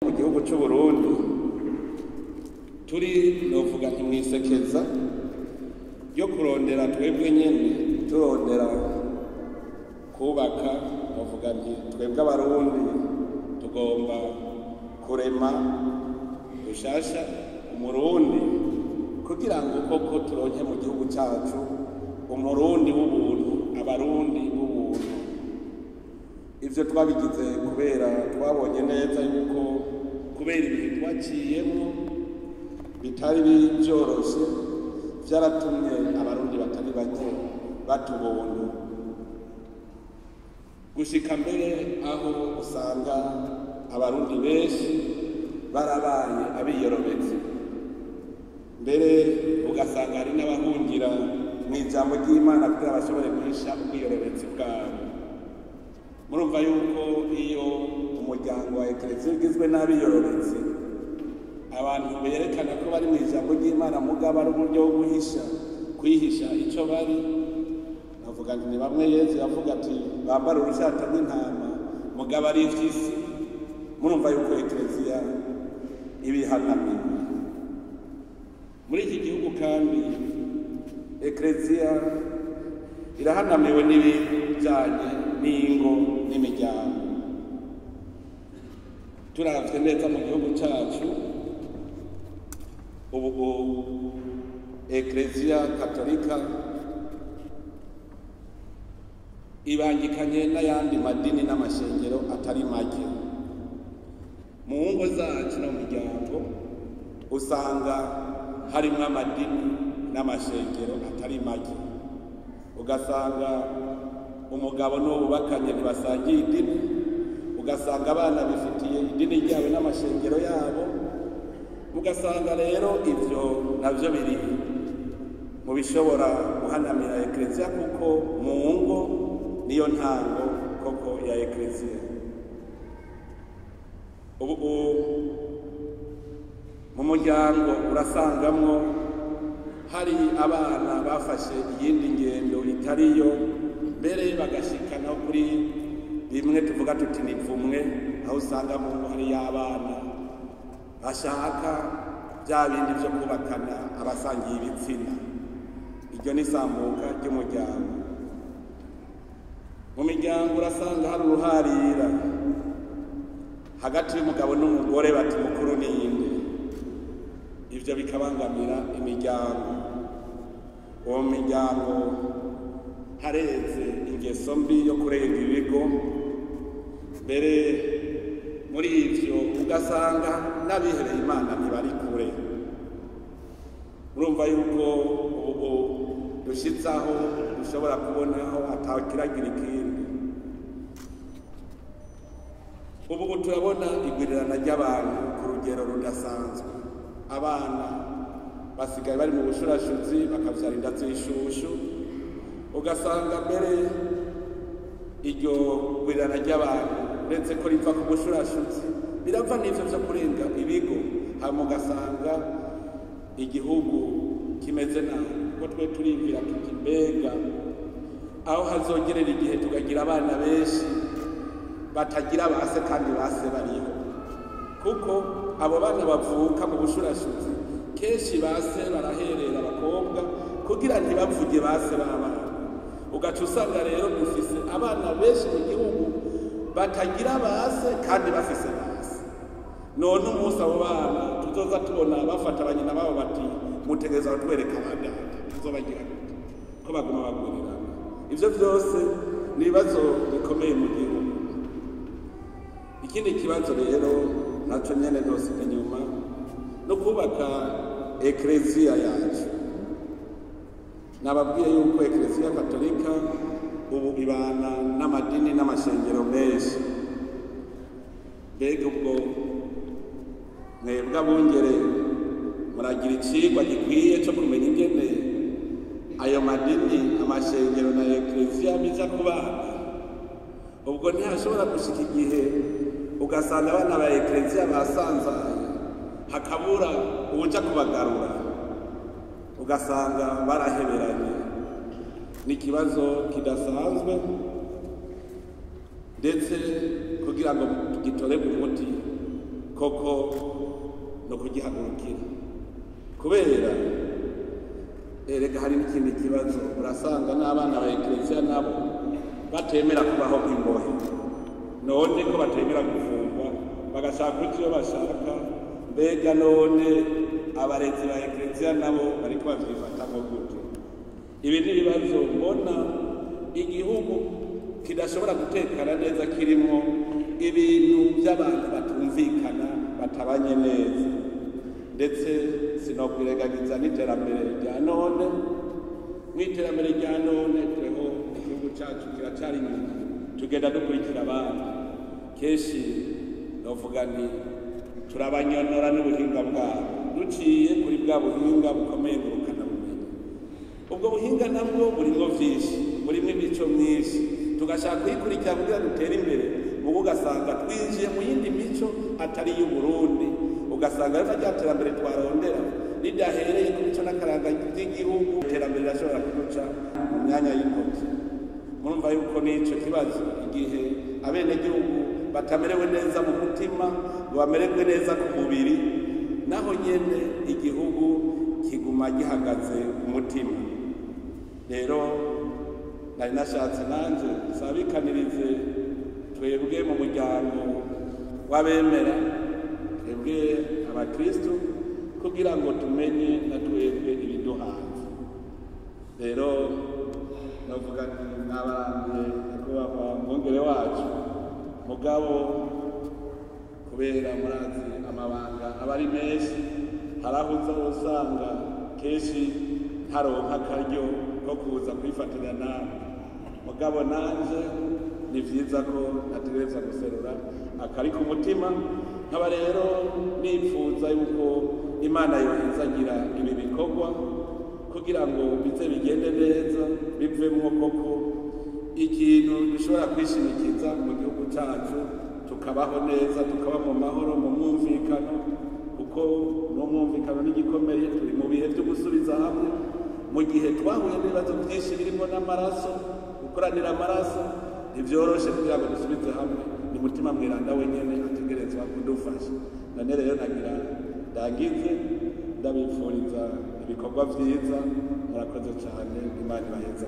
mu gihugu cy'u Burundi turi novuga ntimwisekeza yo kurondera twebwe nyene turondera kubaka novuga nti twebwe abarundi tugomba kurema ushasha umurundi kugira ngo koko turonke mu gihugu cyacu umurundi w'ubuntu abarundi b'ubuntu. Ivyo twabigize kubera twabonye neza yuko kubera ibihe twaciyemo bitari byoroshe vyaratumye abarundi batari bake batubuntu gushika mbere aho usanga abarundi benshi barabaye abiyorobetse, mbere ugasanga hari n'abahungira mw'ijambo ry'Imana kugira bashobore guhisha ubwiyorobetsi bwabo. Murumva yuko iyo umuryango wa Eklezia ugizwe n'abiyorobetsi, abantu berekana ko bari mw'ijambo ry'Imana mugabo ari uburyo bwo kwihisha ico bari. Navuga nti ni bamwe Yesu yavuga ati bambara urushata rw'intama mugabo ari ivy'isi. Murumva yuko Eklezia ibihanamiwe muri iki gihugu, kandi Eklezia irahanamiwe n'ibijanye n'ingo n'imiryango. Turavye neza mu gihugu cacu ubu Eklezia Katolika ibangikanye n'ayandi madini n'amashengero atari make. Mu ngo zacu no mu miryango usanga harimwo amadini n'amashengero atari make, ugasanga umugabo n'uwubakanye ntibasangiye idini, ugasanga abana bifitiye idini ryabo n'amashengero yabo, ugasanga rero ivyo navyo biri mu bishobora guhanamira Eklezia, kuko mu ngo niyo ntango koko ya Eklezia. Ubu mu muryango urasangamwo hari abana bafashe iyindi ngendo itariyo, mbere bagashikana kuri bimwe tuvuga tuti nipfumwe, aho usanga mu ngo hari y'abana bashaka bya bindi vyo kubakana abasangiye ibitsina. Iryo ni isambuka ry'umuryango. Mu miryango urasanga hari uruharira hagati y'umugabo n'umugore, bati mukuru ninde. Ivyo bikabangamira imiryango. Uwo miryango hareze ingeso mbi yo kurenga ibigo, mbere muri ivyo ugasanga n'abihereye Imana ntibari kure. Urumva yuko ubu dushitsaho dushobora kubonaho atakiragira ikindi. Ubu turabona igwirirana ry'abantu ku rugero rudasanzwe. Abana basigaye bari mu bushurashuzi bakavyara inda z'ishushu, ugasanga mbere iryo gwirirana ry'abantu uretse ko riva ku bushurashuzi birava n'ivyo vyo kurenga ibigo, hama ugasanga igihugu kimeze nabi. Kuko twe turibwira tuti mbega aho hazogerera igihe tukagira abana benshi batagira base kandi base bariho, kuko abo bana bavuka mu bushurashuzi kenshi base baraherera abakobwa kugira ntibavuge base b'abana. Ugaca usanga rero dufise abana benshi mu gihugu batagira base kandi bafise base. None umunsi abo bana tuzoza tubona bafata abanyina babo bati mutegereza kutwereka abadata, tuzobagira gute ko baguma bagurirana? Ivyo vyose ni ibibazo bikomeye mu gihugu. Ikindi kibazo rero naco nyene ntosiga inyuma no kubaka Eklezia yacu. Nababwiye yuko Eklezia Katolika ubu ibana n'amadini n'amashengero menshi. Mbega ubwo mwebwe abungere muragira icigwa gikwiye co kumenya ingene ayo madini amashengero na Eklezia biza kubana? Ubwo ntihashobora gushika igihe ugasanga abana ba Eklezia basanzaye hakabura uja kubagarura, ugasanga baraheberanye. Ni ikibazo kidasanzwe, ndetse kugira ngo gitorerwe umuti koko no kugihagurukira kubera erega hari n'ikindi kibazo urasanga n'abana ba Eklesia nabo batemera kubaho nk'imbohe none ko batemera gufungwa bagashaka icyo bashaka mbega none abarezi ba Eklesia nabo bariko bavyifatamo gute ibi ni ibibazo mbona igihugu kidashobora gutekana neza kirimo ibintu by'abantu batumvikana batabanye neza ndetse sinokwiregagiza n'iterambere rya none n'iterambere rya none tweho igihugu cyacu kiracari inyuma tugenda dukurikira abana kenshi novuga nti turabanyonora n'ubuhinga bwabo duciye kuri bwa buhinga bukomeye ngurukana bumenyi ubwo buhinga nabwo burimo vyinshi burimo imico myinshi tugashaka kuyikurikira kugira dutere imbere mubu ugasanga twinjiye mu yindi mico atari y'Uburundi ugasanga rero rya terambere twarondera ridahereye ku mico n'akaranga by'igihugu iterambere rirashobora kuduca mu myanya y'intoki murumva yuko n'ico kibazo igihe abenegihugu batamerewe neza mu mutima ngo bamererwe neza ku mubiri naho nyene igihugu kiguma gihagaze umutima rero nari nashatse nanje sabikanirize twebwe mu muryango w'abemera twebwe abakristo kugira ngo tumenye na twebwe ibiduhanze rero navuga nti n'abandi nyakubahwa mwongere wacu mugabo kubera murazi amabanga aba ari menshi harahuza usanga kenshi ntaronka akaryo ko kuza kwifatanya nawe mugabo nanje ni vyiza ko nategereza guserura akari ku mutima nkaba rero nifuza yuko Imana yohezagira ibi bikorwa kugira ngo bize bigende neza bivemwo koko ikintu dushobora kwishimikiza mu gihugu cyacu tukabaho neza tukaba mu mahoro mu mwumvikano kuko no mwumvikano n'igikomeye turi mu bihe byo gusubiza hamwe mu gihe twahuye n'ibibazo byinshi birimo n'amaraso gukoranira amaraso ntibyoroshe kugira ngo dusubize hamwe ni mutima mweranda wenyene ategerezwa kudufasha none rero nagira ndangize ndabifuriza ibikorwa vyiza murakoze cyane Imana ibaheze